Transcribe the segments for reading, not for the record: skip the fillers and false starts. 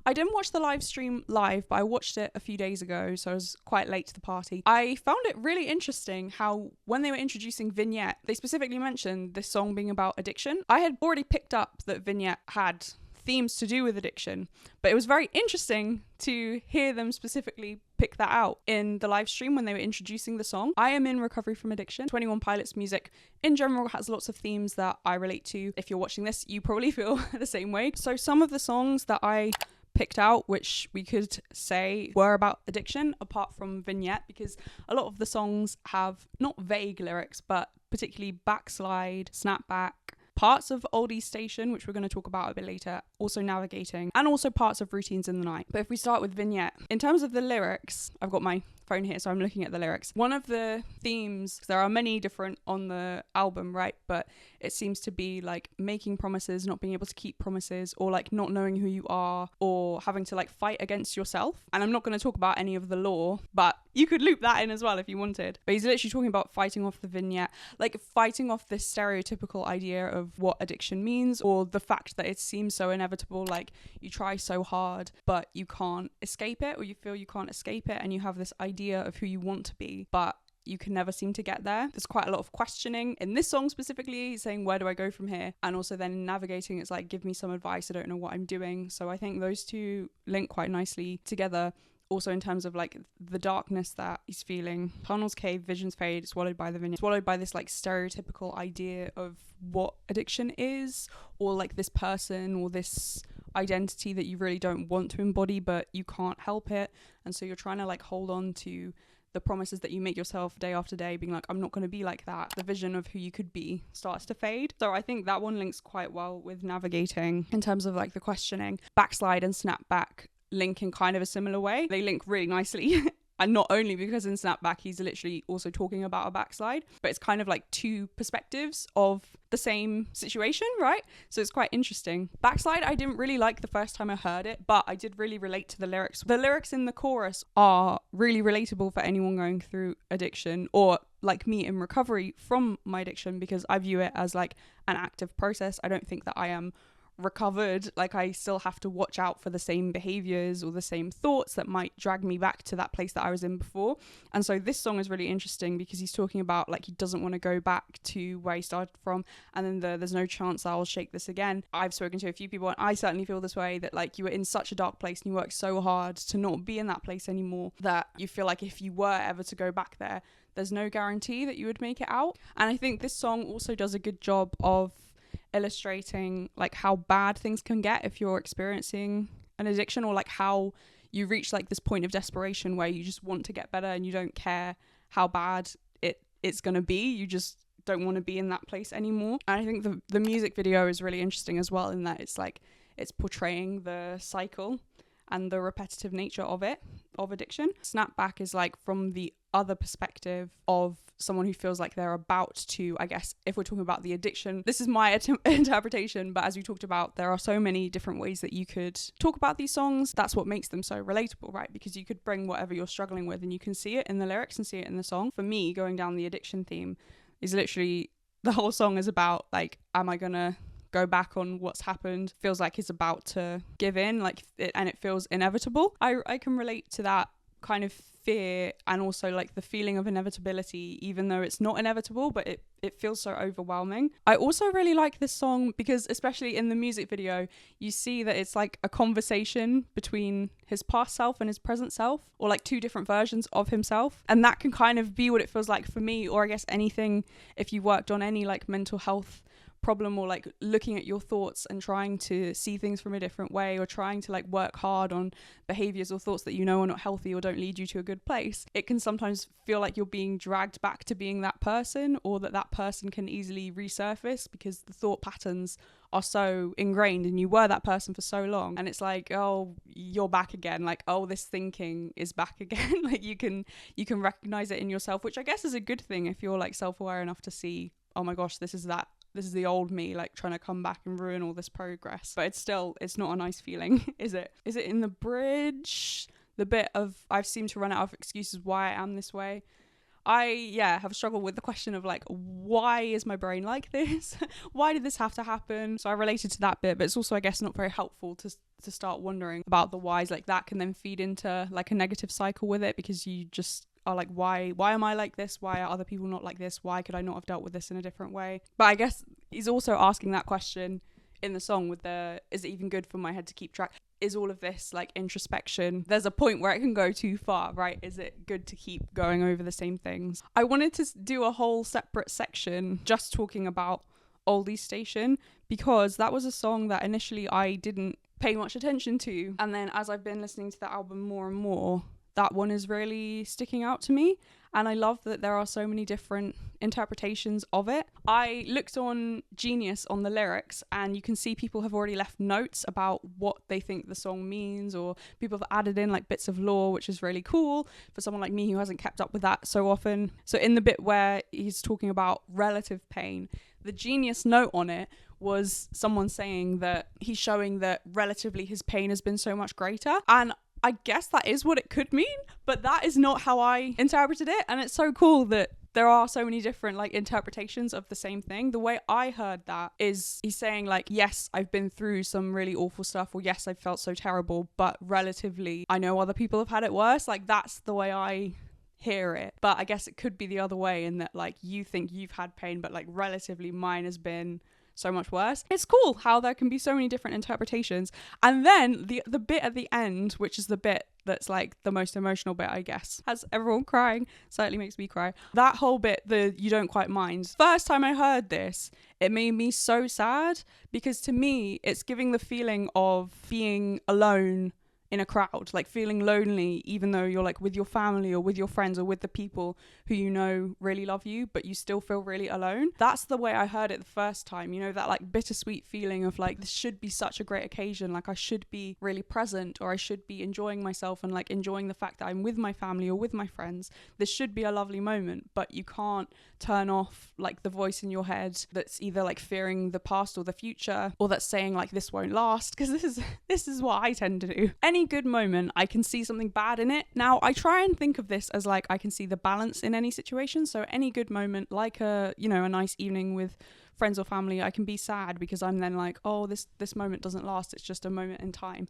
I didn't watch the live stream live, but I watched it a few days ago, so I was quite late to the party. I found it really interesting how when they were introducing Vignette, they specifically mentioned this song being about addiction. I had already picked up that Vignette had themes to do with addiction, but it was very interesting to hear them specifically pick that out in the live stream when they were introducing the song. I am in recovery from addiction. 21 Pilots music in general has lots of themes that I relate to. If you're watching this, you probably feel the same way. So some of the songs that I picked out, which we could say were about addiction, apart from Vignette, because a lot of the songs have not vague lyrics, but particularly Backslide, Snapback, parts of Oldies Station, which we're going to talk about a bit later, also Navigating, and also parts of Routines in the Night. But if we start with Vignette, in terms of the lyrics, I've got my phone here, so I'm looking at the lyrics. One of the themes, there are many different on the album, right? But it seems to be like making promises, not being able to keep promises, or like not knowing who you are, or having to like fight against yourself. And I'm not going to talk about any of the law, but you could loop that in as well if you wanted. But he's literally talking about fighting off the vignette, like fighting off this stereotypical idea of what addiction means, or the fact that it seems so inevitable, like you try so hard, but you can't escape it, or you feel you can't escape it, and you have this idea of who you want to be, but you can never seem to get there. There's quite a lot of questioning. In this song specifically, he's saying, where do I go from here? And also then in Navigating, it's like, give me some advice, I don't know what I'm doing. So I think those two link quite nicely together. Also in terms of like the darkness that he's feeling. Tunnels cave, visions fade, swallowed by the vignette. Swallowed by this like stereotypical idea of what addiction is, or like this person or this identity that you really don't want to embody, but you can't help it. And so you're trying to like hold on to the promises that you make yourself day after day, being like, I'm not going to be like that. The vision of who you could be starts to fade. So I think that one links quite well with Navigating in terms of like the questioning. Backslide and Snapback link in kind of a similar way. They link really nicely. And not only because in Snapback he's literally also talking about a backslide, but it's kind of like two perspectives of the same situation, right? So it's quite interesting. Backslide I didn't really like the first time I heard it, but I did really relate to the lyrics. The lyrics in the chorus are really relatable for anyone going through addiction, or like me in recovery from my addiction, because I view it as like an active process. I don't think that I am recovered. Like I still have to watch out for the same behaviors or the same thoughts that might drag me back to that place that I was in before. And so this song is really interesting because he's talking about like he doesn't want to go back to where he started from, and then there's no chance I'll shake this again. I've spoken to a few people and I certainly feel this way, that like you were in such a dark place and you worked so hard to not be in that place anymore, that you feel like if you were ever to go back there, there's no guarantee that you would make it out. And I think this song also does a good job of illustrating like how bad things can get if you're experiencing an addiction, or like how you reach like this point of desperation where you just want to get better and you don't care how bad it's gonna be, you just don't want to be in that place anymore. And I think the music video is really interesting as well, in that it's like it's portraying the cycle and the repetitive nature of addiction. Snapback is like from the other perspective of someone who feels like they're about to, I guess, if we're talking about the addiction, this is my interpretation, but as we talked about, there are so many different ways that you could talk about these songs. That's what makes them so relatable, right? Because you could bring whatever you're struggling with and you can see it in the lyrics and see it in the song. For me, going down the addiction theme is literally, the whole song is about like, am I gonna go back on what's happened? Feels like he's about to give in, like and it feels inevitable. I can relate to that kind of fear, and also like the feeling of inevitability, even though it's not inevitable, but it feels so overwhelming. I also really like this song because, especially in the music video, you see that it's like a conversation between his past self and his present self, or like two different versions of himself, and that can kind of be what it feels like for me, or I guess anything, if you worked on any like mental health problem, or like looking at your thoughts and trying to see things from a different way, or trying to like work hard on behaviors or thoughts that you know are not healthy or don't lead you to a good place, it can sometimes feel like you're being dragged back to being that person, or that person can easily resurface because the thought patterns are so ingrained and you were that person for so long, and it's like, oh, you're back again, like, oh, this thinking is back again. Like you can recognize it in yourself, which I guess is a good thing if you're like self-aware enough to see, oh my gosh, this is the old me, like trying to come back and ruin all this progress. But it's not a nice feeling. Is it in the bridge, the bit of I've seemed to run out of excuses why I am this way? have struggled with the question of like, why is my brain like this? Why did this have to happen? So I related to that bit, but it's also, I guess, not very helpful to start wondering about the whys. Like that can then feed into like a negative cycle with it, because you just are like, why am I like this? Why are other people not like this? Why could I not have dealt with this in a different way? But I guess he's also asking that question in the song with the, is it even good for my head to keep track? Is all of this like introspection? There's a point where it can go too far, right? Is it good to keep going over the same things? I wanted to do a whole separate section just talking about Oldies Station, because that was a song that initially I didn't pay much attention to, and then as I've been listening to the album more and more, that one is really sticking out to me, and I love that there are so many different interpretations of it. I looked on Genius on the lyrics, and you can see people have already left notes about what they think the song means, or people have added in like bits of lore, which is really cool for someone like me who hasn't kept up with that so often. So in the bit where he's talking about relative pain, the Genius note on it was someone saying that he's showing that relatively his pain has been so much greater. And I guess that is what it could mean, but that is not how I interpreted it. And it's so cool that there are so many different like interpretations of the same thing. The way I heard that is he's saying like, yes, I've been through some really awful stuff, or yes, I've felt so terrible, but relatively I know other people have had it worse. Like that's the way I hear it. But I guess it could be the other way, in that like you think you've had pain, but like relatively mine has been so much worse. It's cool how there can be so many different interpretations. And then the bit at the end, which is the bit that's like the most emotional bit, I guess, has everyone crying, certainly makes me cry. That whole bit, the you don't quite mind, first time I heard this, it made me so sad, because to me it's giving the feeling of being alone in a crowd, like feeling lonely even though you're like with your family or with your friends or with the people who you know really love you, but you still feel really alone. That's the way I heard it the first time, you know, that like bittersweet feeling of like, this should be such a great occasion, like I should be really present, or I should be enjoying myself and like enjoying the fact that I'm with my family or with my friends. This should be a lovely moment, but you can't turn off like the voice in your head that's either like fearing the past or the future, or that's saying like this won't last, because this is what I tend to do. Any good moment, I can see something bad in it. Now I try and think of this as like I can see the balance in any situation. So any good moment, like a, you know, a nice evening with friends or family, I can be sad because I'm then like, oh, this moment doesn't last, it's just a moment in time.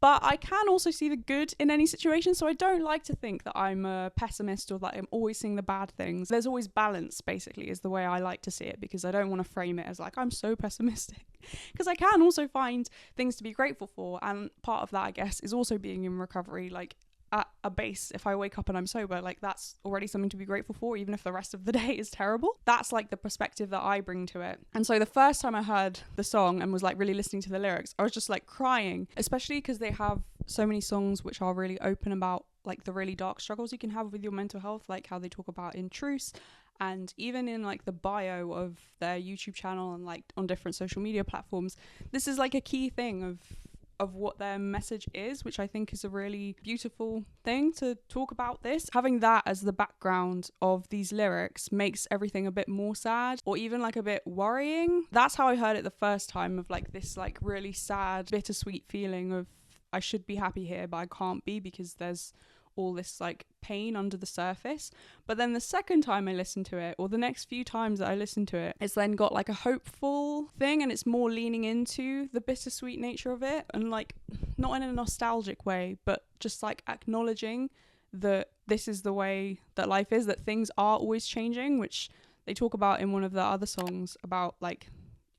But I can also see the good in any situation, so I don't like to think that I'm a pessimist or that I'm always seeing the bad things. There's always balance, basically, is the way I like to see it, because I don't want to frame it as like, I'm so pessimistic. Because I can also find things to be grateful for, and part of that, I guess, is also being in recovery, like at a base. If I wake up and I'm sober, like that's already something to be grateful for, even if the rest of the day is terrible. That's like the perspective that I bring to it. And so the first time I heard the song and was like really listening to the lyrics, I was just like crying, especially because they have so many songs which are really open about like the really dark struggles you can have with your mental health, like how they talk about in Truce, and even in like the bio of their YouTube channel and like on different social media platforms. This is like a key thing of what their message is, which I think is a really beautiful thing to talk about this. Having that as the background of these lyrics makes everything a bit more sad, or even like a bit worrying. That's how I heard it the first time, of like this like really sad, bittersweet feeling of I should be happy here, but I can't be because there's all this like pain under the surface. But then the second time I listened to it, or the next few times that I listened to it, it's then got like a hopeful thing, and it's more leaning into the bittersweet nature of it, and like not in a nostalgic way, but just like acknowledging that this is the way that life is, that things are always changing, which they talk about in one of the other songs about like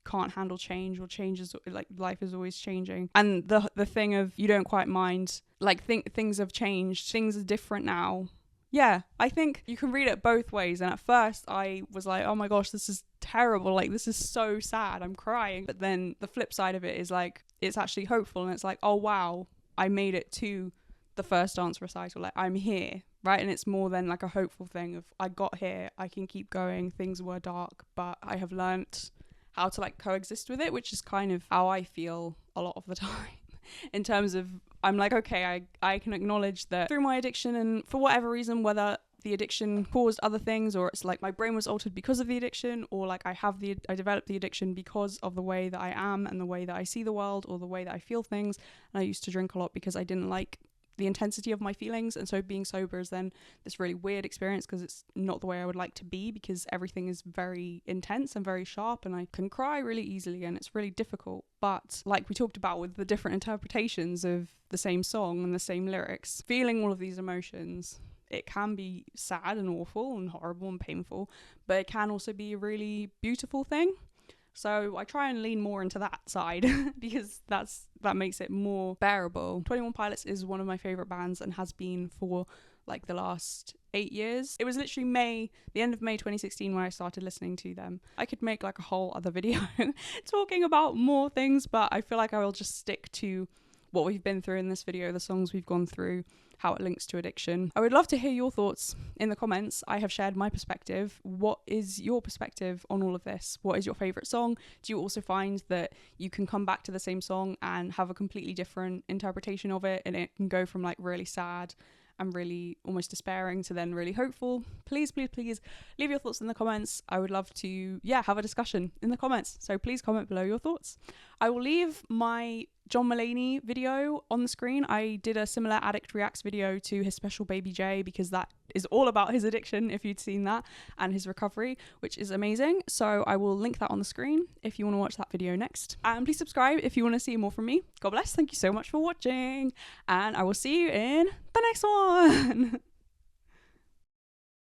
can't handle change, or change is like life is always changing. And the thing of you don't quite mind, like things have changed, things are different now. Yeah, I think you can read it both ways. And at first I was like, oh my gosh, this is terrible, like this is so sad, I'm crying. But then the flip side of it is like it's actually hopeful, and it's like, oh wow, I made it to the first dance recital, like I'm here, right? And it's more than like a hopeful thing of I got here, I can keep going, things were dark, but I have learnt how to like coexist with it, which is kind of how I feel a lot of the time. In terms of, I'm like, okay, I can acknowledge that through my addiction, and for whatever reason, whether the addiction caused other things, or it's like my brain was altered because of the addiction, or like I developed the addiction because of the way that I am and the way that I see the world, or the way that I feel things. And I used to drink a lot because I didn't like the intensity of my feelings. And so being sober is then this really weird experience because it's not the way I would like to be, because everything is very intense and very sharp and I can cry really easily and it's really difficult. But like we talked about with the different interpretations of the same song and the same lyrics, feeling all of these emotions, it can be sad and awful and horrible and painful, but it can also be a really beautiful thing. So I try and lean more into that side because that makes it more bearable. 21 Pilots is one of my favourite bands and has been for like the last 8 years. It was literally the end of May 2016 when I started listening to them. I could make like a whole other video talking about more things, but I feel like I will just stick to what we've been through in this video, the songs we've gone through, how it links to addiction. I would love to hear your thoughts in the comments. I have shared my perspective. What is your perspective on all of this? What is your favourite song? Do you also find that you can come back to the same song and have a completely different interpretation of it, and it can go from like really sad and really almost despairing to then really hopeful? Please leave your thoughts in the comments. I would love to have a discussion in the comments, so please comment below your thoughts. I will leave my John Mulaney video on the screen. I did a similar Addict Reacts video to his special Baby J, because that is all about his addiction, if you'd seen that, and his recovery, which is amazing. So I will link that on the screen if you want to watch that video next. And please subscribe if you want to see more from me. God bless. Thank you so much for watching, and I will see you in the next one.